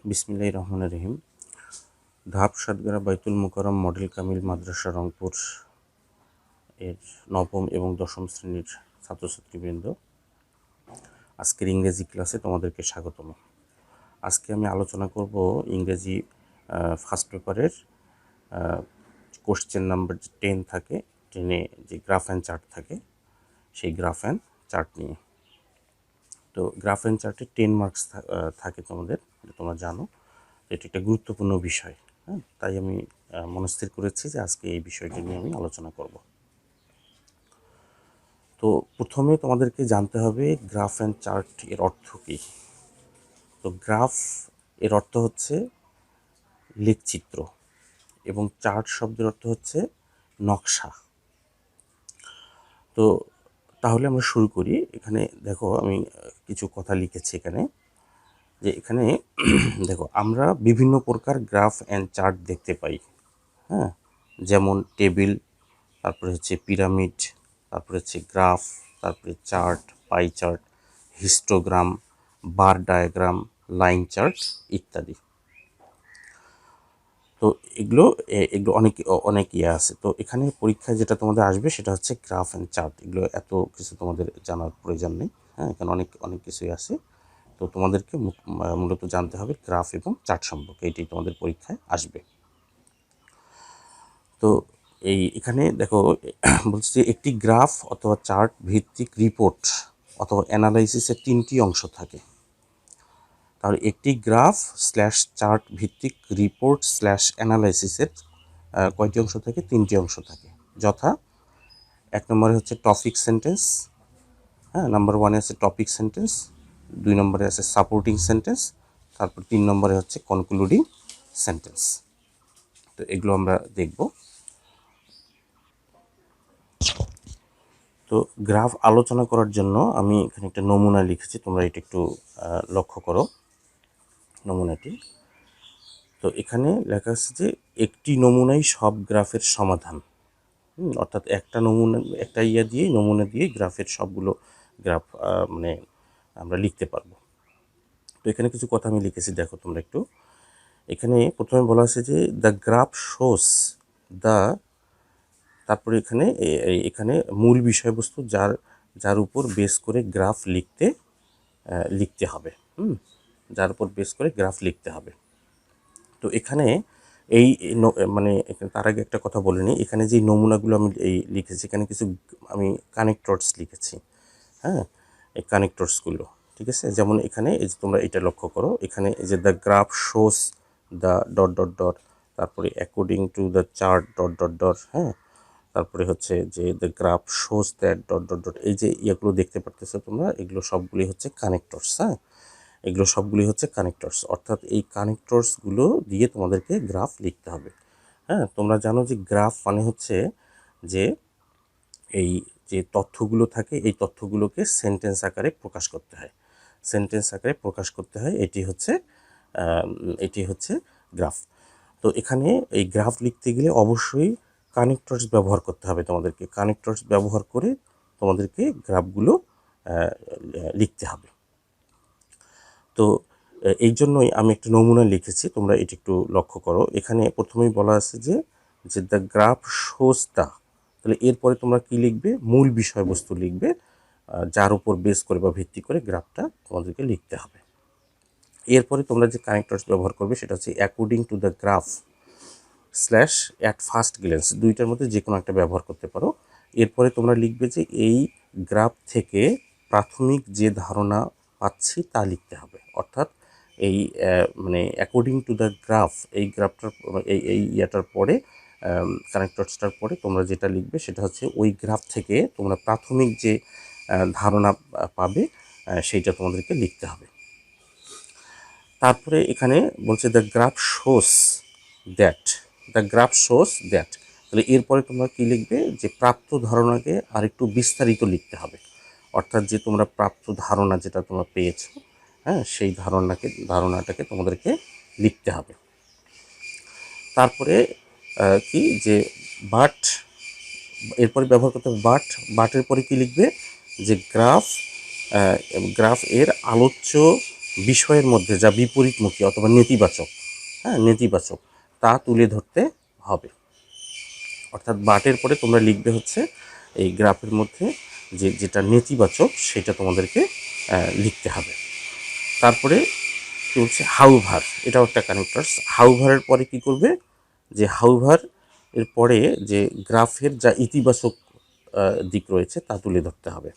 বিসমিল্লাহির রহমানির রহিম। ঢাব সাতগারা বাইতুল মুকাররম মডেল কামিল মাদ্রাসা রংপুর এর নবম এবং দশম শ্রেণীর ছাত্রছাত্রীবৃন্দ, আজকের ইংরেজি ক্লাসে তোমাদেরকে স্বাগতম। আজকে আমি আলোচনা করব ইংরেজি ফার্স্ট পেপারের কোশ্চেন নাম্বার 10 থাকে, 10-এ যে গ্রাফ অ্যান্ড চার্ট থাকে সেই গ্রাফ অ্যান্ড চার্ট নিয়ে। তো গ্রাফ অ্যান্ড চার্টে 10 মার্কস থাকে তোমাদের, তোমরা জানো। এটি একটা গুরুত্বপূর্ণ বিষয়, হ্যাঁ, তাই আমি মনস্থির করেছি যে আজকে এই বিষয়টি নিয়ে আমি আলোচনা করব। তো প্রথমে তোমাদেরকে জানতে হবে গ্রাফ অ্যান্ড চার্ট এর অর্থ কী। তো গ্রাফ এর অর্থ হচ্ছে লেখচিত্র এবং চার্ট শব্দের অর্থ হচ্ছে নকশা। তো তাহলে আমরা শুরু করি। এখানে দেখো আমি কিছু কথা লিখেছি এখানে, যে এখানে দেখো আমরা বিভিন্ন প্রকার গ্রাফ অ্যান্ড চার্ট দেখতে পাই, হ্যাঁ, যেমন টেবিল, তারপরে হচ্ছে পিরামিড, তারপরে হচ্ছে গ্রাফ, তারপরে চার্ট, পাই চার্ট, হিস্টোগ্রাম, বার ডায়াগ্রাম, লাইন চার্ট ইত্যাদি। তো এগুলো অনেক অনেক ইয়ে আছে। তো এখানে পরীক্ষায় যেটা তোমাদের আসবে সেটা হচ্ছে গ্রাফ অ্যান্ড চার্ট। এগুলো এত কিছু তোমাদের জানার প্রয়োজন নেই, হ্যাঁ, এখানে অনেক অনেক কিছুই আছে। তো তোমাদেরকে মূলত জানতে হবে গ্রাফ এবং চার্ট সম্পর্কে, এটি তোমাদের পরীক্ষায় আসবে। তো এখানে দেখো বলছি যে একটি গ্রাফ অথবা চার্ট ভিত্তিক রিপোর্ট অথবা অ্যানালাইসিসের 3টি অংশ থাকে। তাহলে একটি গ্রাফ স্ল্যাশ চার্ট ভিত্তিক রিপোর্ট স্ল্যাশ অ্যানালাইসিসের কয়টি অংশ থাকে? 3টি অংশ থাকে, যথা 1 নম্বরে হচ্ছে টপিক সেন্টেন্স, হ্যাঁ, নাম্বার 1-এ আছে টপিক সেন্টেন্স, 2 নম্বরে আছে সাপোর্টিং সেন্টেন্স, তারপর 3 নম্বরে হচ্ছে কনক্লুডিং সেন্টেন্স। তো এগুলো আমরা দেখব। তো গ্রাফ আলোচনা করার জন্য আমি এখানে একটা নমুনা লিখেছি, তোমরা এটা একটু লক্ষ্য করো নমুনাটি। তো এখানে লেখা আছে যে একটি নমুনাই সব গ্রাফের সমাধান। অর্থাৎ একটা নমুনা, একটা নমুনা দিয়ে গ্রাফের সবগুলো গ্রাফ মানে আমরা লিখতে পারবো। তো এখানে কিছু কথা আমি লিখেছি, দেখো তোমরা একটু। এখানে প্রথমে বলা আছে যে দ্য গ্রাফ শোস দ্য, তারপরে এখানে মূল বিষয়বস্তু যার উপর বেস করে গ্রাফ লিখতে হবে, যার উপর বেস করে গ্রাফ লিখতে হবে। তো এখানে মানে তার আগে একটা কথা বলে নিই, এখানে যে নমুনাগুলো আমি লিখেছি, এখানে কিছু আমি কানেক্টরস লিখেছি, হ্যাঁ, এই কানেক্টরসগুলো, ঠিক আছে। যেমন এখানে এই যে তোমরা এটা লক্ষ্য করো, এখানে এই যে the graph shows the dot dot dot, তারপরে according to the chart dot dot dot, হ্যাঁ, তারপরে হচ্ছে যে the graph shows that dot dot dot, এই যে ইয়েগুলো দেখতে পারতেছো তোমরা, এগুলো সবগুলি হচ্ছে কানেক্টরস, হ্যাঁ, এগুলো সবগুলি হচ্ছে কানেক্টরস। অর্থাৎ এই কানেক্টরসগুলো দিয়ে তোমাদেরকে গ্রাফ লিখতে হবে, হ্যাঁ। তোমরা জানো যে গ্রাফ মানে হচ্ছে যে এই যে তথ্যগুলো থাকে, এই তথ্যগুলোকে সেন্টেন্স আকারে প্রকাশ করতে হয়, এটি হচ্ছে গ্রাফ। তো এখানে এই গ্রাফ লিখতে গেলে অবশ্যই কানেক্টরস ব্যবহার করতে হবে তোমাদেরকে। কানেক্টরস ব্যবহার করে তোমাদেরকে গ্রাফগুলো লিখতে হবে। তো এই জন্যই আমি একটা নমুনা লিখেছি, তোমরা এটি একটু লক্ষ্য করো। এখানে প্রথমেই বলা আছে যে দ্য গ্রাফ শোস দ্য, তাহলে এরপরে তোমরা কি লিখবে? মূল বিষয়বস্তু লিখবে, যার উপর বেস করে বা ভিত্তি করে গ্রাফটা তোমাদেরকে লিখতে হবে। এরপরে তোমরা যে কানেক্টরস ব্যবহার করবে সেটা হচ্ছে according to the graph slash at first glance, দুইটার মধ্যে যে কোনো একটা ব্যবহার করতে পারো। এরপরে তোমরা লিখবে যে এই গ্রাফ থেকে প্রাথমিক যে ধারণা পাচ্ছি তা লিখতে হবে। অর্থাৎ এই মানে অ্যাকর্ডিং টু দ্য গ্রাফ, এই গ্রাফটার ইয়াটার পরে, কানেক্টরসটার পরে তোমরা যেটা লিখবে সেটা হচ্ছে ওই গ্রাফ থেকে তোমরা প্রাথমিক যে ধারণা পাবে সেইটা তোমাদেরকে লিখতে হবে। তারপরে এখানে বলছে দ্য গ্রাফ শোস দ্যাট, তাহলে এরপরে তোমরা কি লিখবে? যে প্রাপ্ত ধারণাকে আরেকটু বিস্তারিত লিখতে হবে। অর্থাৎ যে তোমরা প্রাপ্ত ধারণা যেটা তোমরা পেয়েছো, হ্যাঁ, সেই ধারণাটাকে তোমাদেরকে লিখতে হবে। তারপরে কি যে বাট, এরপরে ব্যবহার করতে হবে বাটের পরে কি লিখবে? যে গ্রাফ এর আলোচ্য বিষয়ের মধ্যে যা বিপরীতমুখী অথবা নেতিবাচক, হ্যাঁ নেতিবাচক, তা তুলে ধরতে হবে। অর্থাৎ বাটের পরে তোমরা লিখবে হচ্ছে এই গ্রাফের মধ্যে যেটা নেতিবাচক সেটা তোমাদেরকে লিখতে হবে। তারপরে কি বলছে, হাউভার, এটাও একটা কানেক্টরস। হাউভারের পরে কি করবে, যে হাউভার এর পরে যে গ্রাফের যা ইতিবাচক দিক রয়েছে তা তুলে ধরতে হবে।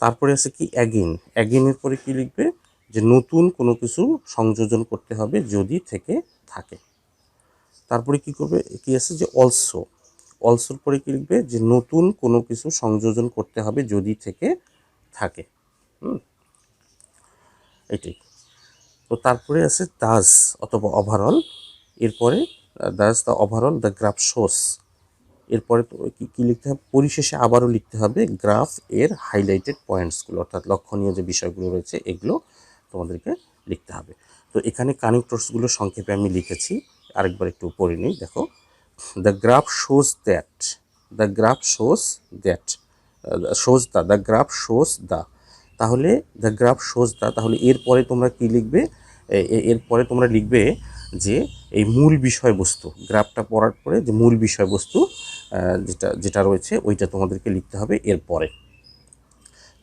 তারপরে আছে কি অ্যাগেন, অ্যাগেনের পরে কি লিখবে, যে নতুন কোনো কিছু সংযোজন করতে হবে যদি থেকে থাকে। তারপরে কি করবে, কি আছে যে অলসো, অলসোর পরে কি লিখবে, যে নতুন কোনো কিছু সংযোজন করতে হবে যদি থেকে থাকে। এটাই। তো তারপরে আছে দাস অথবা ওভারঅল, এরপরে thus the overall the graph shows, এরপরে তো কী লিখতে হবে, পরিশেষে আবারও লিখতে হবে গ্রাফ এর হাইলাইটেড পয়েন্টসগুলো, অর্থাৎ লক্ষণীয় যে বিষয়গুলো রয়েছে এগুলো তোমাদেরকে লিখতে হবে। তো এখানে কানেক্টরসগুলো সংক্ষেপে আমি লিখেছি, আরেকবার একটু পড়ে নিই। দেখো, the graph shows that, the graph shows that, shows the graph shows the, তাহলে দ্য গ্রাফ শোজ দ্য, তাহলে এরপরে তোমরা কি লিখবে, এরপরে তোমরা লিখবে যে এই মূল বিষয়বস্তু, গ্রাফটা পড়ার পরে যে মূল বিষয়বস্তু যেটা যেটা রয়েছে ওইটা তোমাদেরকে লিখতে হবে এরপরে।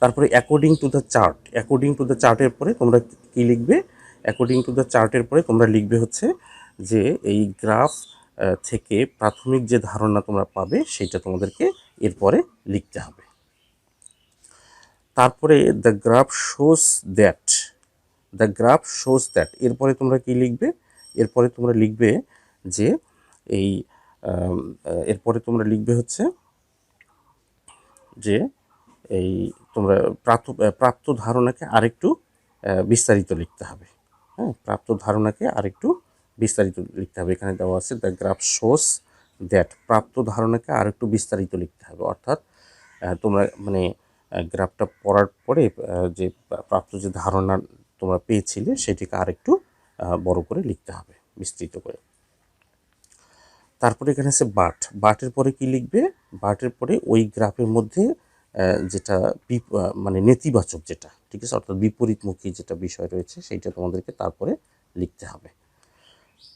তারপরে according to the chart, according to the চার্টের পরে তোমরা কি লিখবে, অ্যাকর্ডিং টু দ্য চার্টের পরে তোমরা লিখবে হচ্ছে যে এই গ্রাফ থেকে প্রাথমিক যে ধারণা তোমরা পাবে সেটা তোমাদেরকে এরপরে লিখতে হবে। তারপরে the graph shows that, the graph shows that, এরপরে তোমরা কি লিখবে, এরপরে তোমরা লিখবে যে এই এরপরে তোমরা লিখবে হচ্ছে যে এই তোমরা প্রাপ্ত ধারণাকে আরেকটু বিস্তারিত লিখতে হবে। হ্যাঁ, প্রাপ্ত ধারণাকে আরেকটু বিস্তারিত লিখতে হবে। এখানে দেওয়া আছে দ্য গ্রাফ শোজ দ্যাট, প্রাপ্ত ধারণাকে আরেকটু বিস্তারিত লিখতে হবে। অর্থাৎ তোমরা মানে গ্রাফটা পড়ার পরে যে প্রাপ্ত যে ধারণা তোমরা পেয়েছিলে সেটিকে আরেকটু বড় করে লিখতে হবে, বিস্তৃত করে। তারপরে এখানে আছে বাট, বাটের পরে কি লিখবে, বাটের পরে ওই গ্রাফের মধ্যে যেটা মানে নেতিবাচক যেটা, ঠিক আছে, অর্থাৎ বিপরীতমুখী যেটা বিষয় রয়েছে সেইটা তোমাদেরকে তারপরে লিখতে হবে।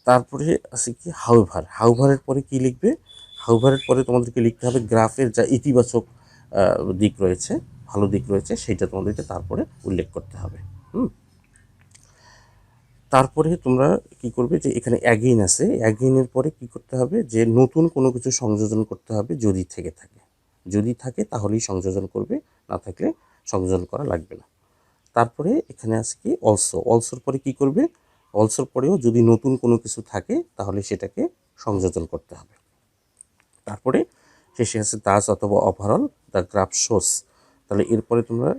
তারপরে আছে কি হাউভার, হাউভারের পরে কি লিখবে, হাউভারের পরে তোমাদেরকে লিখতে হবে গ্রাফের যা ইতিবাচক দিক রয়েছে, ভালো দিক রয়েছে সেইটা তোমাদেরকে তারপরে উল্লেখ করতে হবে। তারপরে তোমরা কি করবে, যে এখানে অ্যাগেইন আছে, অ্যাগেইনের পরে কি করতে হবে, যে নতুন কোনো কিছু সংযোজন করতে হবে যদি থেকে থাকে, যদি থাকে তাহলেই সংযোজন করবে, না থাকলে সংযোজন করা লাগবে না। তারপরে এখানে আছে কি অলসো, অলসোর পরে কি করবে, অলসোর পরেও যদি নতুন কোনো কিছু থাকে তাহলে সেটাকে সংযোজন করতে হবে। তারপরে শেষে আছে দাস অথবা ওভারঅল দ্য গ্রাফ শোস, তাহলে এরপরে তোমরা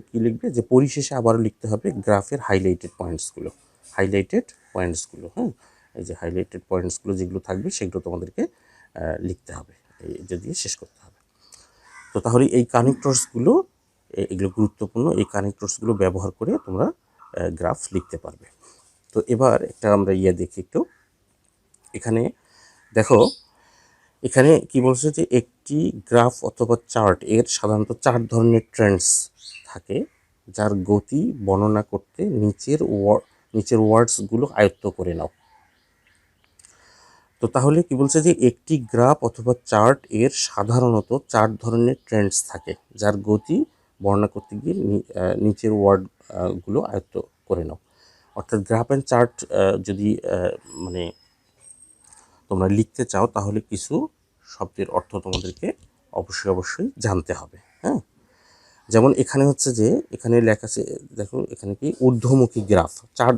কী লিখবে, যে পরিশেষে আবারও লিখতে হবে গ্রাফের হাইলাইটেড পয়েন্টসগুলো, হাইলাইটেড পয়েন্টসগুলো। হ্যাঁ, এই যে হাইলাইটেড পয়েন্টসগুলো যেগুলো থাকবে সেগুলো তোমাদেরকে লিখতে হবে, এটা দিয়ে শেষ করতে হবে। তো তাহলে এই কানেক্টরসগুলো, এগুলো গুরুত্বপূর্ণ, এই কানেক্টরসগুলো ব্যবহার করে তোমরা গ্রাফ লিখতে পারবে। তো এবার একটা আমরা দেখি একটু, এখানে দেখো, এখানে কি বলছে, যে একটি গ্রাফ অথবা চার্ট এর সাধারণত 4 ধরনের ট্রেন্ডস থাকে, যার গতি বর্ণনা করতে নিচের ওয়ার্ডসগুলো আয়ত্ত করে নাও। তো তাহলে কি বলছে, যে একটি গ্রাফ অথবা চার্ট এর সাধারণত 4 ধরনের ট্রেন্ডস থাকে, যার গতি বর্ণনা করতে গিয়ে নিচের ওয়ার্ডগুলো আয়ত্ত করে নাও। অর্থাৎ গ্রাফ অ্যান্ড চার্ট যদি মানে তোমরা লিখতে চাও তাহলে কিছু শব্দের অর্থ তোমাদেরকে অবশ্যই জানতে হবে। হ্যাঁ, যেমন এখানে হচ্ছে যে এখানে লেখা আছে, দেখো এখানে কি ঊর্ধ্বমুখী গ্রাফ,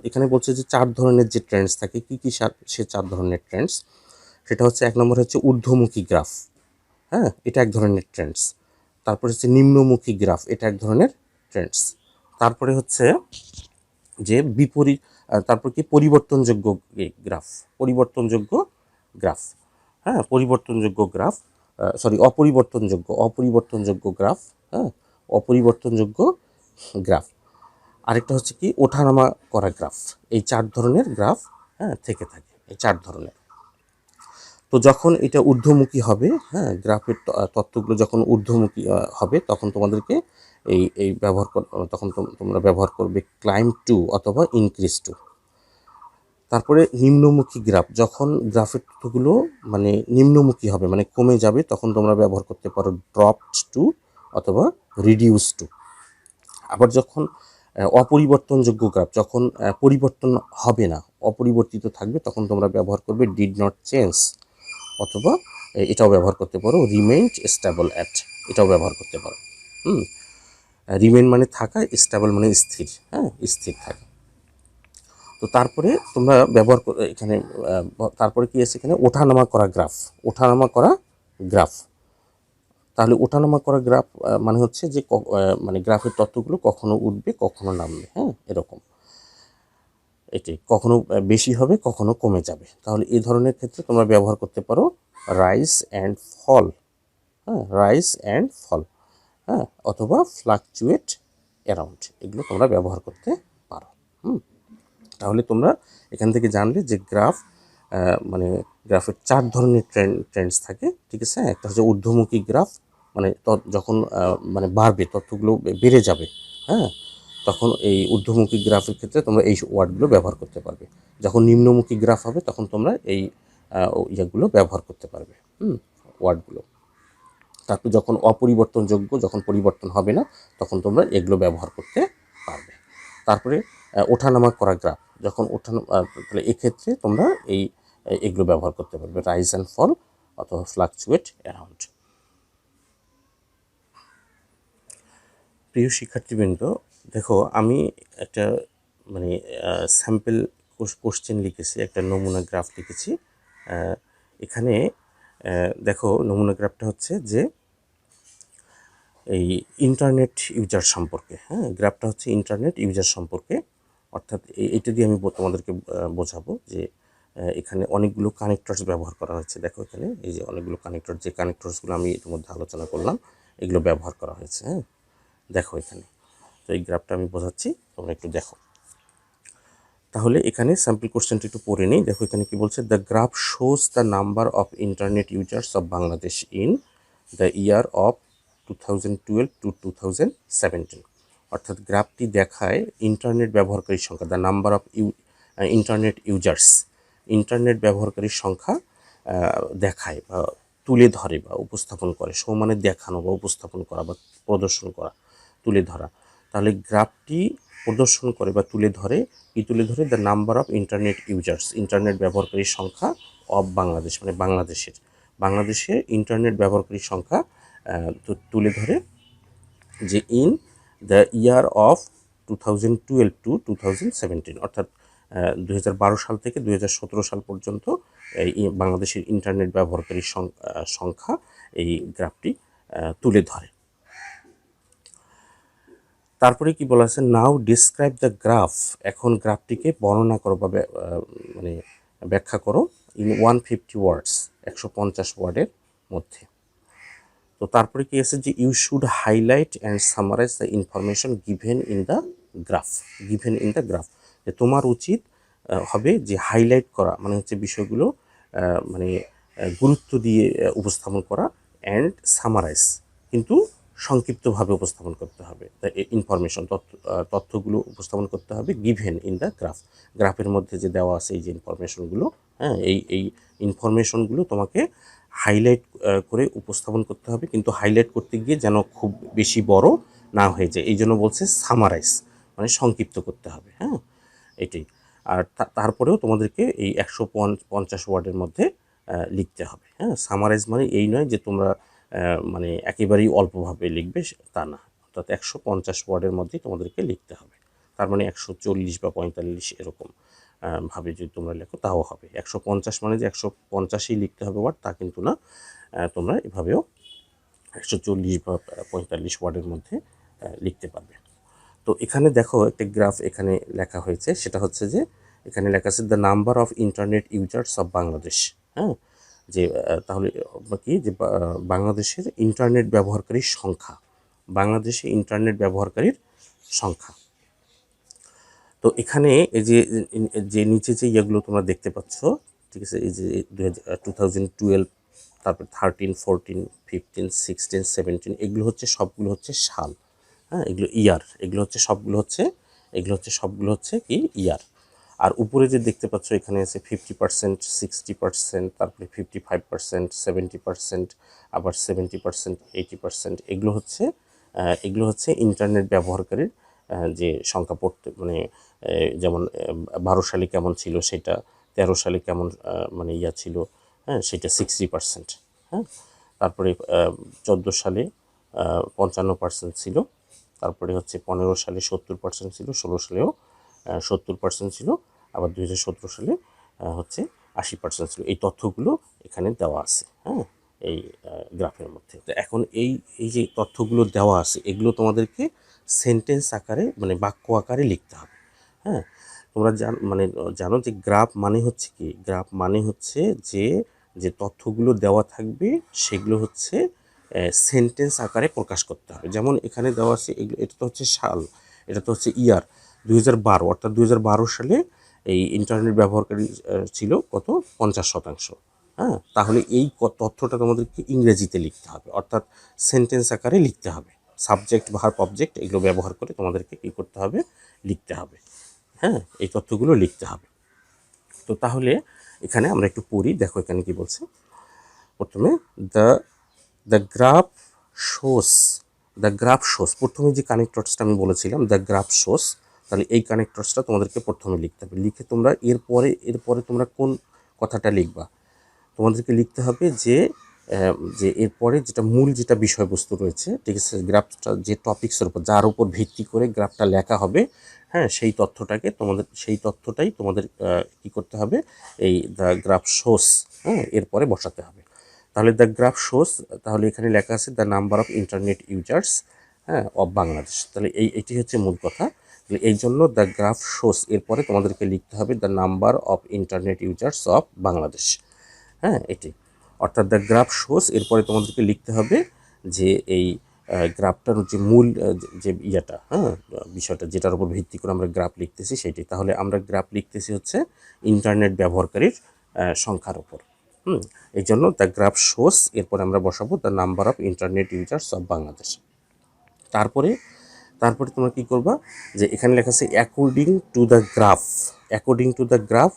এখানে বলছে যে 4 ধরনের যে ট্রেন্ডস থাকে, কি কি সে 4 ধরনের ট্রেন্ডস, সেটা হচ্ছে 1 নম্বর হচ্ছে ঊর্ধ্বমুখী গ্রাফ। হ্যাঁ, এটা এক ধরনের ট্রেন্ডস। তারপরে হচ্ছে নিম্নমুখী গ্রাফ, এটা এক ধরনের ট্রেন্ডস। তারপরে হচ্ছে যে বিপরীত, তারপর কি পরিবর্তনযোগ্য গ্রাফ, পরিবর্তনযোগ্য গ্রাফ। হ্যাঁ, পরিবর্তনযোগ্য গ্রাফ, অপরিবর্তনযোগ্য গ্রাফ। হ্যাঁ, অপরিবর্তনযোগ্য গ্রাফ। আরেকটা হচ্ছে কি ওঠানামা করা গ্রাফ। এই 4 ধরনের গ্রাফ থেকে থাকে, এই 4 ধরনের। তো যখন এটা ঊর্ধ্বমুখী হবে, হ্যাঁ, গ্রাফের তথ্যগুলো যখন ঊর্ধ্বমুখী হবে তখন তোমাদেরকে এই ব্যবহার তখন তোমরা ব্যবহার করবে ক্লাইম্ব টু অথবা ইনক্রিজ টু। তারপরে নিম্নমুখী গ্রাফ, যখন গ্রাফের তথ্যগুলো মানে নিম্নমুখী হবে মানে কমে যাবে তখন তোমরা ব্যবহার করতে পারো ড্রপড টু অথবা রিডিউস টু। আবার যখন অপরিবর্তনযোগ্য গ্রাফ, যখন পরিবর্তন হবে না অপরিবর্তিত থাকবে তখন তোমরা ব্যবহার করবে ডিড নট চেঞ্জ অথবা এটাও ব্যবহার করতে পারো রিমেইনড স্টেবল অ্যাট, এটাও ব্যবহার করতে পারো। রিমেইন মানে থাকা, স্টেবল মানে স্থির, হ্যাঁ স্থির থাকা। তো তারপরে তোমরা ব্যবহার এখানে তারপরে কি আছে এখানে ওঠানামা করা গ্রাফ, ওঠানামা করা গ্রাফ। তাহলে ওঠানামা করা গ্রাফ মানে হচ্ছে যে মানে গ্রাফের তথ্যগুলো কখনো উঠবে কখনো নামবে, হ্যাঁ এরকম। এটি কখনো বেশি হবে কখনো কমে যাবে। তাহলে এই ধরনের ক্ষেত্রে তোমরা ব্যবহার করতে পারো রাইজ অ্যান্ড ফল, হ্যাঁ রাইজ অ্যান্ড ফল, হ্যাঁ অথবা ফ্লাকচুয়েট অ্যারাউন্ড, এগুলো তোমরা ব্যবহার করতে পারো। তাহলে তোমরা এখান থেকে জানলে যে গ্রাফ মানে গ্রাফের 4 ধরনের ট্রেন্ডস থাকে, ঠিক আছে। একটা হচ্ছে ঊর্ধ্বমুখী গ্রাফ, মানে যখন মানে বাড়বে তথ্যগুলো বেড়ে যাবে, হ্যাঁ তখন এই ঊর্ধ্বমুখী গ্রাফের ক্ষেত্রে তোমরা এই ওয়ার্ডগুলো ব্যবহার করতে পারবে। যখন নিম্নমুখী গ্রাফ হবে তখন তোমরা এই ইয়েগুলো ব্যবহার করতে পারবে, ওয়ার্ডগুলো। তারপর যখন অপরিবর্তনযোগ্য, যখন পরিবর্তন হবে না তখন তোমরা এগুলো ব্যবহার করতে পারবে। তারপরে ওঠানামা করা গ্রাফ, যখন তাহলে এক্ষেত্রে তোমরা এগুলো ব্যবহার করতে পারবে রাইজ অ্যান্ড ফল অথবা ফ্লাকচুয়েট অ্যারাউন্ড। প্রিয় শিক্ষার্থীবৃন্দ, দেখো আমি একটা মানে স্যাম্পল কোশ্চেন লিখেছি, একটা নমুনা গ্রাফ লিখেছি। এখানে দেখো নমুনা গ্রাফটা হচ্ছে যে এই ইন্টারনেট ইউজার সম্পর্কে, হ্যাঁ গ্রাফটা হচ্ছে ইন্টারনেট ইউজার সম্পর্কে। অর্থাৎ এটা দিয়ে আমি তোমাদেরকে বোঝাবো যে এখানে অনেকগুলো কানেক্টরস ব্যবহার করা হয়েছে। দেখো এখানে এই যে অনেকগুলো কানেক্টর, যে কানেক্টরসগুলো আমি ইতিমধ্যে আলোচনা করলাম এগুলো ব্যবহার করা হয়েছে, হ্যাঁ দেখো এখানে। তো এই গ্রাফটা আমি বোঝাচ্ছি, তোমরা একটু দেখো। তাহলে এখানে স্যাম্পল কোশ্চেনটা একটু পড়ে নিই। দেখো এখানে কি বলছে, the graph shows the number of internet users of Bangladesh in the year of 2012 to 2017। অর্থাৎ গ্রাফটি দেখায় ইন্টারনেট ব্যবহারকারীর সংখ্যা, the number of internet users, internet ব্যবহারকারীর সংখ্যা দেখায় বা তুলে ধরে বা উপস্থাপন করে। শো মানে দেখানো বা উপস্থাপন করা বা প্রদর্শন করা, তুলে ধরা। তাহলে গ্রাফটি প্রদর্শন করে বা তুলে ধরে কি তুলে ধরে, the number of internet users, internet ব্যবহারকারীর সংখ্যা অফ বাংলাদেশ মানে বাংলাদেশের ইন্টারনেট ব্যবহারকারীর সংখ্যা তুলে ধরে যে in the year of 2012 to 2017, অর্থাৎ 2012 সাল থেকে 2017 সাল পর্যন্ত এই বাংলাদেশের ইন্টারনেট ব্যবহারকারীর সংখ্যা এই গ্রাফটি তুলে ধরে। তারপরে কি বলা আছে, নাও ডিসক্রাইব দ্য গ্রাফ, এখন গ্রাফটিকে বর্ণনা করো বা মানে ব্যাখ্যা করো ইন 150 ওয়ার্ডস, 150 ওয়ার্ডের মধ্যে। তো তারপরে কি আছে যে you should highlight and summarise the information given in the graph, given in the graph, যে তোমার উচিত হবে যে হাইলাইট করা মানে হচ্ছে বিষয়গুলো মানে গুরুত্ব দিয়ে উপস্থাপন করা, অ্যান্ড সামারাইজ কিন্তু সংক্ষিপ্তভাবে উপস্থাপন করতে হবে, ইনফরমেশন তথ্যগুলো উপস্থাপন করতে হবে গিভেন ইন দ্য গ্রাফ, গ্রাফের মধ্যে যে দেওয়া আছে এই যে ইনফরমেশনগুলো, হ্যাঁ এই ইনফরমেশনগুলো তোমাকে হাইলাইট করে উপস্থাপন করতে হবে, কিন্তু হাইলাইট করতে গিয়ে যেন খুব বেশি বড় না হয়ে যায়, এই জন্য বলছে সামারাইজ মানে সংক্ষিপ্ত করতে হবে, হ্যাঁ এটাই। আর তারপরেও তোমাদেরকে এই 150 ওয়ার্ডের মধ্যে লিখতে হবে, হ্যাঁ সামারাইজ মানে এই নয় যে তোমরা মানে একেবারেই অল্পভাবে লিখবে তা না, অর্থাৎ 150 ওয়ার্ডের মধ্যেই তোমাদেরকে লিখতে হবে। তার মানে 140 বা 45 এরকম ভাবে যদি তোমরা লেখো তাও হবে। 150 মানে যে 150ই লিখতে হবে ওয়ার্ড তা কিন্তু না, তোমরা এভাবেও 140 বা 45 ওয়ার্ডের মধ্যে লিখতে পারবে। তো এখানে দেখো একটা গ্রাফ এখানে লেখা হয়েছে, সেটা হচ্ছে যে এখানে লেখা আছে the number of internet users of Bangladesh, হ্যাঁ যে তাহলে কি যে বাংলাদেশের ইন্টারনেট ব্যবহারকারীর সংখ্যা, বাংলাদেশে ইন্টারনেট ব্যবহারকারীর সংখ্যা। তো এখানে এই যে নিচে যে ইয়েগুলো তোমরা দেখতে পাচ্ছ, ঠিক আছে, এই যে 2012, তারপর 13, 14, 15, 16, 17 এগুলো হচ্ছে সবগুলো হচ্ছে সাল, হ্যাঁ, এগুলো ইয়ার, এগুলো হচ্ছে সবগুলো হচ্ছে কি ইয়ার। আর উপরে যে দেখতে পাচ্ছ এখানে আছে 50%, 60%, তারপরে 55%, 70%, আবার 70%, 80%। এগুলো হচ্ছে ইন্টারনেট ব্যবহারকারীর যে সংখ্যা পড়তে মানে যেমন 12 সালে কেমন ছিল সেটা, 13 সালে কেমন মানে ছিল, হ্যাঁ, সেটা 60%। হ্যাঁ, তারপরে 14 সালে 55% ছিল, তারপরে হচ্ছে 15 সালে 70% ছিল, 16 সালেও 70% ছিল, আবার 2017 সালে হচ্ছে 80% ছিল। এই তথ্যগুলো এখানে দেওয়া আছে, হ্যাঁ, এই গ্রাফের মধ্যে। তো এখন এই যে তথ্যগুলো দেওয়া আছে এগুলো তোমাদেরকে সেন্টেন্স আকারে মানে বাক্য আকারে লিখতে হবে। হ্যাঁ, তোমরা জানো যে গ্রাফ মানে হচ্ছে কি, গ্রাফ মানে হচ্ছে যে যে তথ্যগুলো দেওয়া থাকবে সেগুলো হচ্ছে সেন্টেন্স আকারে প্রকাশ করতে হবে। যেমন এখানে দেওয়া আছে এগুলো, এটা তো হচ্ছে সাল, এটা তো হচ্ছে ইয়ার 2012, অর্থাৎ 2012 সালে এই ইন্টারনেট ব্যবহারকারী ছিল কত 50%। হ্যাঁ, তাহলে এই তথ্যটা তোমাদেরকে ইংরেজিতে লিখতে হবে, অর্থাৎ সেন্টেন্স আকারে লিখতে হবে। সাবজেক্ট ভার্ব অবজেক্ট এগুলো ব্যবহার করে তোমাদেরকে কী করতে হবে, লিখতে হবে। হ্যাঁ, এই তথ্যগুলো লিখতে হবে। তো তাহলে এখানে আমরা একটু পড়ি, দেখো এখানে কি বলছে। প্রথমে the the graph shows, the graph shows, প্রথমে যে কানেক্টরসটা আমি বলেছিলাম দ্য গ্রাফ শোস, তাহলে এই কানেক্টরসটা তোমাদেরকে প্রথমে লিখতে হবে। লিখে তোমরা এরপরে তোমরা কোন কথাটা লিখবা, তোমাদেরকে লিখতে হবে যে যে এরপরে যেটা বিষয়বস্তু রয়েছে, ঠিক আছে, গ্রাফটা যে টপিক্সের উপর যার উপর ভিত্তি করে গ্রাফটা লেখা হবে, হ্যাঁ, সেই তথ্যটাই তোমাদের কী করতে হবে, এই দ্য গ্রাফ শোস, হ্যাঁ, এরপরে বসাতে হবে। তাহলে দ্য গ্রাফ শোস, তাহলে এখানে লেখা আছে the number of internet users, হ্যাঁ, অফ বাংলাদেশ। তাহলে এটি হচ্ছে মূল কথা। এই জন্য দ্য গ্রাফ শোস এরপরে তোমাদেরকে লিখতে হবে the number of internet users of Bangladesh. হ্যাঁ, এটি অর্থাৎ দ্য গ্রাফ শোস এরপরে তোমাদেরকে লিখতে হবে যে এই গ্রাফটার যে মূল যে ইয়েটা, হ্যাঁ, বিষয়টা যেটার উপর ভিত্তি করে আমরা গ্রাফ লিখতেছি সেটি। তাহলে আমরা গ্রাফ লিখতেছি হচ্ছে ইন্টারনেট ব্যবহারকারীর সংখ্যার উপর। এই জন্য দ্য গ্রাফ শোস এরপরে আমরা বসাবো the number of internet users of Bangladesh. তারপরে তোমরা কী করবা, যে এখানে লেখা আছে according to the graph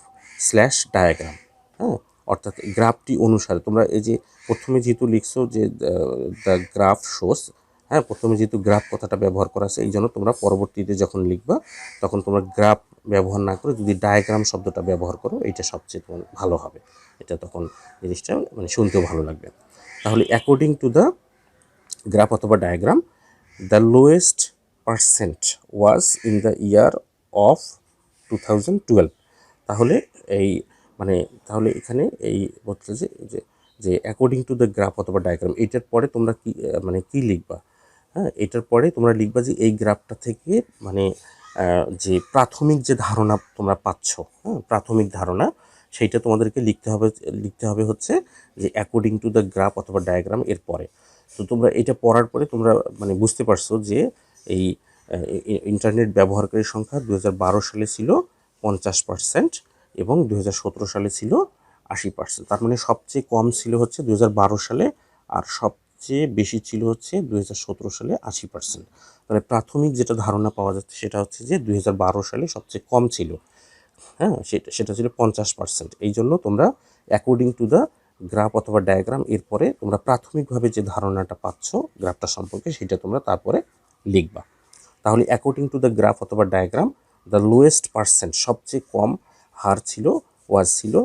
slash diagram. হ্যাঁ, অর্থাৎ গ্রাফটি অনুসারে তোমরা এই যে প্রথমে যেহেতু লিখছো যে দ্য গ্রাফ শোস, হ্যাঁ, প্রথমে যেহেতু গ্রাফ কথাটা ব্যবহার করা আছে এই জন্য তোমরা পরবর্তীতে যখন লিখবা তখন তোমরা গ্রাফ ব্যবহার না করে যদি ডায়াগ্রাম শব্দটা ব্যবহার করো এটা সবচেয়ে তোমার ভালো হবে। এটা তখন জিনিসটা মানে শুনতেও ভালো লাগবে। তাহলে অ্যাকর্ডিং টু দ্য গ্রাফ অথবা diagram, the lowest percent was in the year of 2012। তাহলে তাহলে এখানে এই বলছে যে যে অ্যাকর্ডিং টু দ্য গ্রাফ অথবা ডায়াগ্রাম, এটার পরে তোমরা কি লিখবা, হ্যাঁ, এটার পরে তোমরা লিখবা যে এই গ্রাফটা থেকে মানে যে প্রাথমিক যে ধারণা তোমরা পাচ্ছ, হ্যাঁ, প্রাথমিক ধারণা সেইটা তোমাদেরকে লিখতে হবে হচ্ছে যে অ্যাকর্ডিং টু দ্য গ্রাফ অথবা ডায়াগ্রাম এর পরে। তো তোমরা এটা পড়ার পরে তোমরা মানে বুঝতে পারছো যে এই ইন্টারনেট ব্যবহারকারীর সংখ্যা 2012 সালে ছিল 50% এবং 2017 সালে ছিল 80%। তার মানে সবচেয়ে কম ছিল হচ্ছে 2012 সালে আর সবচেয়ে বেশি ছিল হচ্ছে 2017 সালে 80%। তাহলে প্রাথমিক যেটা ধারণা পাওয়া যাচ্ছে সেটা হচ্ছে যে 2012 সালে সবচেয়ে কম ছিল, হ্যাঁ, সেটা ছিল 50%। এই জন্য তোমরা অ্যাকর্ডিং টু দ্য গ্রাফ অথবা ডায়াগ্রাম এরপরে তোমরা প্রাথমিকভাবে যে ধারণাটা পাচ্ছ গ্রাফটা সম্পর্কে সেটা তোমরা তারপরে লিখবা। তাহলে অ্যাকর্ডিং টু দ্য গ্রাফ অথবা ডায়াগ্রাম দ্য লোয়েস্ট পার্সেন্ট, সবচেয়ে কম হার ছিল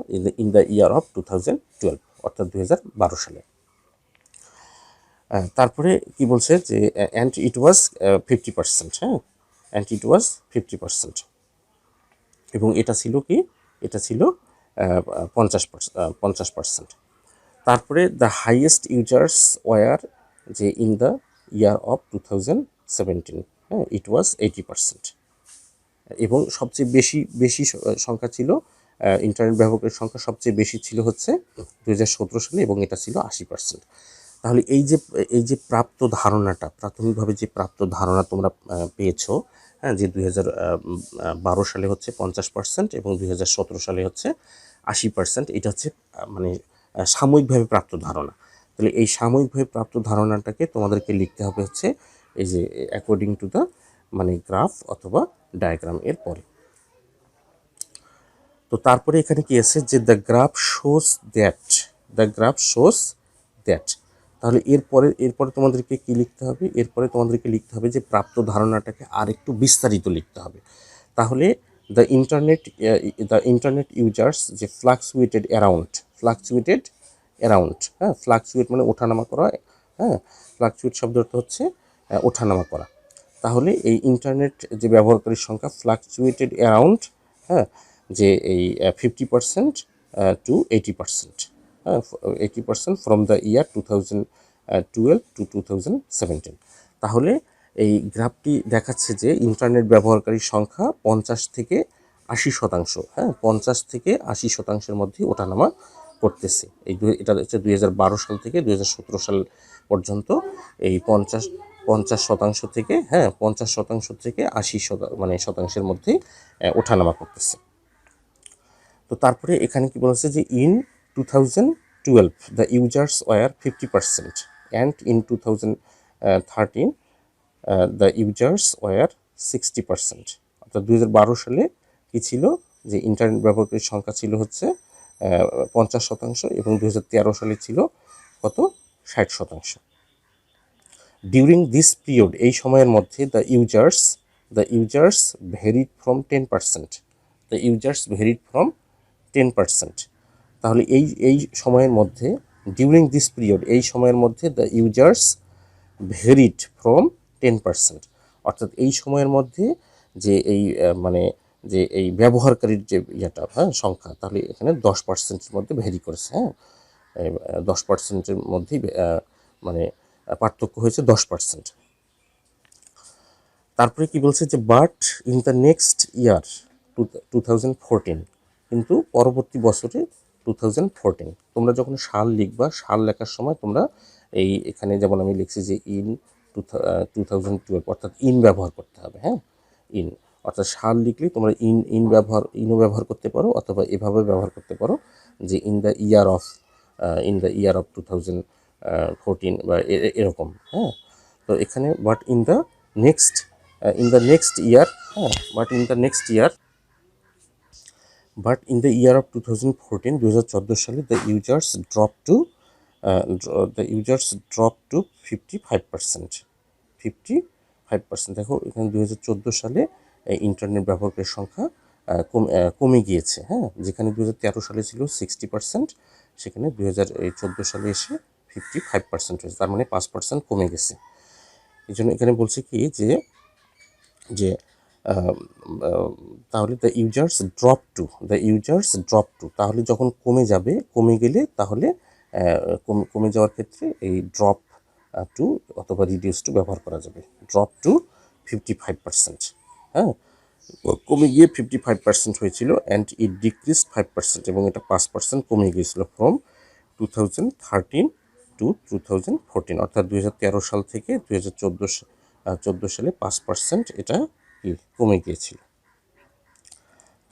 ইন দ্য ইয়ার অফ 2012, অর্থাৎ 2012 সালে। তারপরে কি বলছে যে অ্যান্ড ইট ওয়াজ 50%, হ্যাঁ, অ্যান্ড ইট ওয়াজ 50%, এবং এটা ছিল 50%। তারপরে দ্য হাইয়েস্ট ইউজার্স ওয়ার যে ইন দ্য ইয়ার অফ 2017, হ্যাঁ, ইট ওয়াজ 80%, এবং সবচেয়ে বেশি সংখ্যা ছিল ইন্টারনেট ব্যবহারকারীর সংখ্যা সবচেয়ে বেশি ছিল হচ্ছে 2017 সালে এবং এটা ছিল 80%। তাহলে এই যে প্রাপ্ত ধারণাটা, প্রাথমিকভাবে যে প্রাপ্ত ধারণা তোমরা পেয়েছো, হ্যাঁ, যে 2012 সালে হচ্ছে 50% এবং 2017 সালে হচ্ছে 80%, এটা হচ্ছে মানে সাময়িকভাবে প্রাপ্ত ধারণা। তাহলে এই সাময়িকভাবে প্রাপ্ত ধারণাটাকে তোমাদেরকে লিখতে হবে হচ্ছে এই যে অ্যাকর্ডিং টু দ্য মানে গ্রাফ অথবা ডায়াগ্রাম এর পরে। তো তারপরে এখানে কি আছে যে the graph shows that, the graph shows that, তাহলে এরপরে তোমাদেরকে কি লিখতে হবে, এরপরে তোমাদেরকে লিখতে হবে যে প্রাপ্ত ধারণাটাকে আর একটু বিস্তারিত লিখতে হবে। তাহলে দ্য ইন্টারনেট ইউজার্স যে ফ্লাকচুয়েটেড অ্যারাউন্ড, হ্যাঁ, ফ্লাকচুয়েট মানে ওঠানামা করা, হ্যাঁ, ফ্লাকচুয়েট শব্দটা হচ্ছে ওঠানামা করা। তাহলে এই ইন্টারনেট যে ব্যবহারকারীর সংখ্যা ফ্লাকচুয়েটেড অ্যারাউন্ড, হ্যাঁ, যে এই 50% টু 80%, হ্যাঁ, 80% ফ্রম দ্য ইয়ার 2012 টু 2017। তাহলে এই গ্রাফটি দেখাচ্ছে যে ইন্টারনেট ব্যবহারকারীর সংখ্যা 50 থেকে 80%, হ্যাঁ, 50 থেকে 80%-এর মধ্যে ওঠানামা করতেছে। এটা হচ্ছে 2012 সাল থেকে 2017 সাল পর্যন্ত এই 50% থেকে, হ্যাঁ, 50% থেকে 80% মানে শতাংশের মধ্যে ওঠানামা করতেছে। তো তারপরে এখানে কি বলেছে যে in 2012 the users were 50% and in 2013 the users were 60%। অর্থাৎ 2012 সালে কি ছিল যে ইন্টারনেট ব্যবহারকারীর সংখ্যা ছিল হচ্ছে 50% এবং 2013 সালে ছিল কত, 60%। ডিউরিং দিস পিরিয়ড, এই সময়ের মধ্যে the users varied from 10%, the users varied from 10%। তাহলে এই সময়ের মধ্যে, ডিউরিং দিস পিরিয়ড, এই সময়ের মধ্যে দ্য ইউজার্স ভেরিড ফ্রম 10%, অর্থাৎ এই সময়ের মধ্যে যে এই মানে যে এই ব্যবহারকারীর যে ইয়েটা, হ্যাঁ, সংখ্যা, তাহলে এখানে 10%-এর মধ্যে ভেরি করেছে, হ্যাঁ, 10%-এর মধ্যেই মানে পার্থক্য হয়েছে 10%। তারপরে কি বলছে যে বাট ইন দ্য নেক্সট ইয়ার 2014, কিন্তু পরবর্তী বছরে 2014, তোমরা যখন সাল লিখবা, সাল লেখার সময় তোমরা এই এখানে যেমন আমি লিখছি যে ইন 2012, অর্থাৎ ইন ব্যবহার করতে হবে, হ্যাঁ, ইন, অর্থাৎ সাল লিখলে তোমরা ইনও ব্যবহার করতে পারো, অথবা এভাবে ব্যবহার করতে পারো যে ইন দ্য ইয়ার অফ 2014 বা এরকম, হ্যাঁ। তো এখানে but in the next year, হ্যাঁ, but in the year of 2014, 2014 সালে দ্য ইউজার্স ড্রপ টু 55%, 55%। দেখো এখানে 2014 সালে ইন্টারনেট ব্যবহারকারীর সংখ্যা কমে গিয়েছে, হ্যাঁ, যেখানে 2013 সালে ছিল 60%, সেখানে 2014 সালে এসে 55% হয়েছে, তার মানে 5% কমে গেছে। এই জন্য এখানে বলছে কি যে যে তাহলে দ্য ইউজার্স ড্রপ টু, তাহলে যখন কমে গেলে তাহলে কমে যাওয়ার ক্ষেত্রে এই ড্রপ টু অথবা রিডিউস টু ব্যবহার করা যাবে। ড্রপ টু 55%, হ্যাঁ, কমে গিয়ে 55% হয়েছিল, অ্যান্ড ইট ডিক্রিজড 5%, এবং এটা 5% কমে গিয়েছিল ফ্রম 2013 টু 2014, অর্থাৎ 2013 সাল থেকে 2014 সালে 5% এটা কি কমে গিয়েছিল।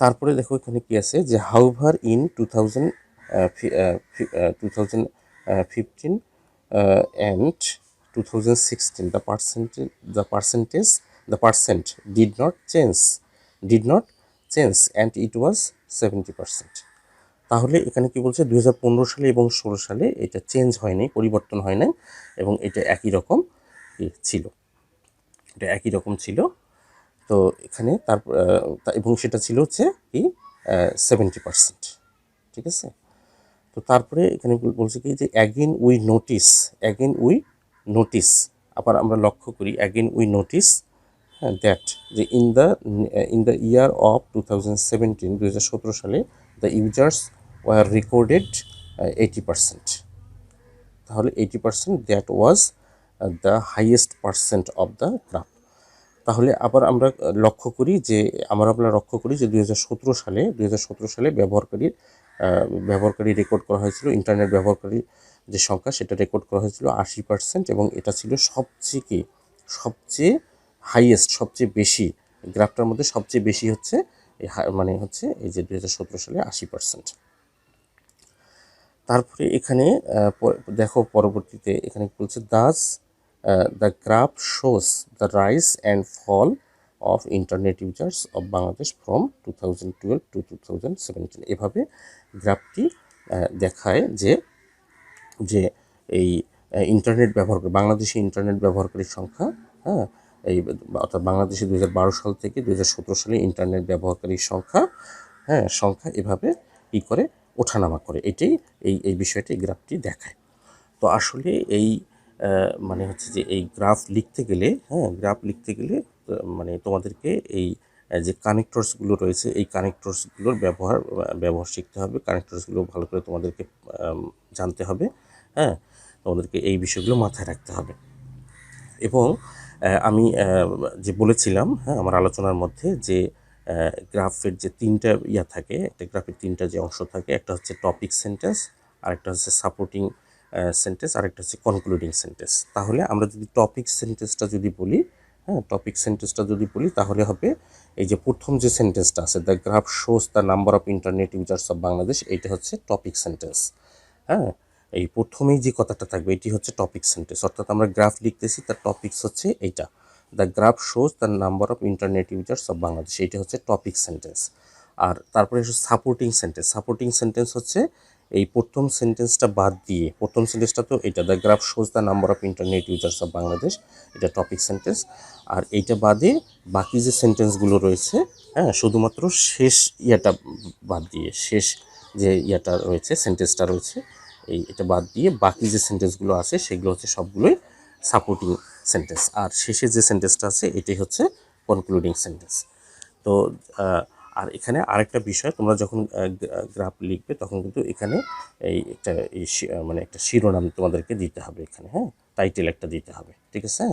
তারপরে দেখো এখানে কি আছে যে however in 2015 and 2016 the percent did not change and it was 70%। তাহলে এখানে কি বলছে 2015 সালে এবং 16 সালে এটা চেঞ্জ হয়নি, পরিবর্তন হয় নাই, এবং এটা একই রকম ছিল, এটা একই রকম ছিল। তো এখানে এবং সেটা ছিল হচ্ছে কি 70%, ঠিক আছে। তো তারপরে এখানে বলছে কি যে অ্যাগেন উই নোটিস, আবার আমরা লক্ষ্য করি, অ্যাগেন উই নোটিস, হ্যাঁ, দ্যাট যে ইন দ্য ইয়ার অফ 2017 সালে দ্য ইউজার্স ওয়ার রেকর্ডেড 80%, তাহলে 80% that was the highest percent of the graph. তাহলে আবার আমরা লক্ষ্য করি যে 2017 সালে ব্যবহারকারী রেকর্ড করা হয়েছিল, ইন্টারনেট ব্যবহারকারী যে সংখ্যা সেটা রেকর্ড করা হয়েছিল 80%, এবং এটা ছিল সবচেয়ে হাইয়েস্ট, সবচেয়ে বেশি, গ্রাফটার মধ্যে সবচেয়ে বেশি হচ্ছে মানে হচ্ছে এই যে 2017 সালে 80%। তারপরে এখানে দেখো পরবর্তীতে এখানে বলছে the graph shows the rise and fall of internet users of Bangladesh from 2012 to 2017 এভাবে গ্রাফটি দেখায় যে যে এই ইন্টারনেট ব্যবহার করে বাংলাদেশে ইন্টারনেট ব্যবহারকারীর সংখ্যা, হ্যাঁ, এই অর্থাৎ বাংলাদেশে 2012 সাল থেকে 2017 সালে ইন্টারনেট ব্যবহারকারীর সংখ্যা, হ্যাঁ, সংখ্যা এভাবে ই করে ওঠানামা করে। এটাই এই বিষয়টি এই গ্রাফটি দেখায়। তো আসলে এই মানে হচ্ছে যে এই গ্রাফ লিখতে গেলে, হ্যাঁ, গ্রাফ লিখতে গেলে মানে তোমাদেরকে এই যে কানেক্টরসগুলো রয়েছে এই কানেক্টরসগুলোর ব্যবহার শিখতে হবে। কানেক্টরসগুলো ভালো করে তোমাদেরকে জানতে হবে, হ্যাঁ, তোমাদেরকে এই বিষয়গুলো মাথায় রাখতে হবে। এবং আমি যে বলেছিলাম, হ্যাঁ, আমার আলোচনার মধ্যে যে গ্রাফের যে তিনটা থাকে, একটা গ্রাফের তিনটা যে অংশ থাকে, একটা হচ্ছে টপিক সেন্টেন্স, আরেকটা হচ্ছে সাপোর্টিং সেন্টেন্স, আরেকটা হচ্ছে কনক্লুডিং সেন্টেন্স। তাহলে আমরা যদি টপিক সেন্টেন্সটা যদি বলি, হ্যাঁ, টপিক সেন্টেন্সটা যদি বলি তাহলে হবে এই যে প্রথম যে সেন্টেন্সটা আছে, the graph shows the number of internet users of Bangladesh, এইটা হচ্ছে টপিক সেন্টেন্স। হ্যাঁ, এই প্রথমেই যে কথাটা থাকবে এটি হচ্ছে টপিক সেন্টেন্স, অর্থাৎ আমরা গ্রাফ লিখতেছি তার টপিকস হচ্ছে এইটা, the graph shows the number of internet users of Bangladesh, এইটা হচ্ছে টপিক সেন্টেন্স। আর তারপরে সাপোর্টিং সেন্টেন্স। সাপোর্টিং সেন্টেন্স হচ্ছে এই প্রথম সেন্টেন্সটা বাদ দিয়ে, প্রথম সেন্টেন্সটা তো এটা, the graph shows the number of internet users of Bangladesh, এটা টপিক সেন্টেন্স। আর এইটা বাদে বাকি যে সেন্টেন্সগুলো রয়েছে, হ্যাঁ, শুধুমাত্র শেষ বাদ দিয়ে, শেষ যে রয়েছে, সেন্টেন্সটা রয়েছে, এটা বাদ দিয়ে বাকি যে সেন্টেন্সগুলো আছে সেগুলো হচ্ছে সবগুলোই সাপোর্টিং সেন্টেন্স। আর শেষে যে সেন্টেন্সটা আছে এটাই হচ্ছে কনক্লুডিং সেন্টেন্স। তো আর এখানে আরেকটা বিষয়, তোমরা যখন গ্রাফ লিখবে তখন কিন্তু এখানে একটা মানে একটা শিরোনাম তোমাদেরকে দিতে হবে এখানে, হ্যাঁ, টাইটেল একটা দিতে হবে, ঠিক আছে?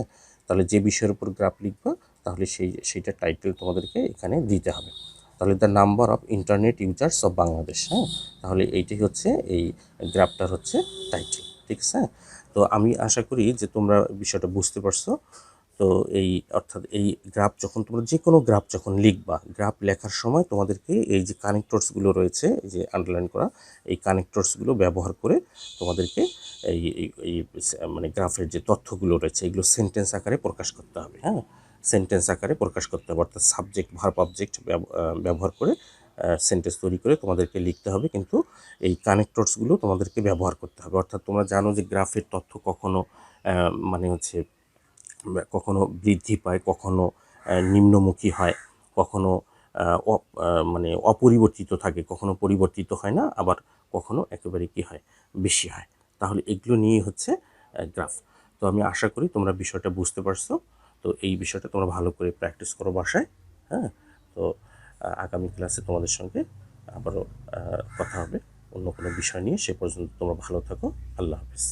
তাহলে যে বিষয়ের উপর গ্রাফ লিখবা তাহলে সেইটা টাইটেল তোমাদেরকে এখানে দিতে হবে। তাহলে the number of internet users of Bangladesh, হ্যাঁ, তাহলে এইটাই হচ্ছে এই গ্রাফটার হচ্ছে টাইটেল, ঠিক আছে? তো আমি আশা করি যে তোমরা বিষয়টা বুঝতে পারছো। তো অর্থাৎ এই গ্রাফ যখন তোমরা যে কোনো গ্রাফ যখন লিখবা, গ্রাফ লেখার সময় তোমাদেরকে এই যে কানেক্টরসগুলো রয়েছে, এই যে আন্ডারলাইন করা এই কানেক্টরসগুলো ব্যবহার করে তোমাদেরকে এই মানে গ্রাফের যে তথ্যগুলো রয়েছে এগুলো সেন্টেন্স আকারে প্রকাশ করতে হবে, হ্যাঁ, সেন্টেন্স আকারে প্রকাশ করতে হবে। অর্থাৎ সাবজেক্ট ভার্ব অবজেক্ট ব্যবহার করে সেন্টেন্স তৈরি করে তোমাদেরকে লিখতে হবে, কিন্তু এই কানেক্টরসগুলো তোমাদেরকে ব্যবহার করতে হবে। অর্থাৎ তোমরা জানো যে গ্রাফের তথ্য কখনো মানে হচ্ছে কখনো বৃদ্ধি পায়, কখনো নিম্নমুখী হয়, কখনো মানে অপরিবর্তিত থাকে, কখনো পরিবর্তিত হয় না, আবার কখনো একেবারে কি হয়, বেশি হয়। তাহলে এগুলো নিয়েই হচ্ছে গ্রাফ। তো আমি আশা করি তোমরা বিষয়টা বুঝতে পারছো। তো এই বিষয়টা তোমরা ভালো করে প্র্যাকটিস করো বাসায়, হ্যাঁ। তো আগামী ক্লাসে তোমাদের সঙ্গে আবারও কথা হবে অন্য কোনো বিষয় নিয়ে। সে পর্যন্ত তোমরা ভালো থাকো। আল্লাহ হাফিজ।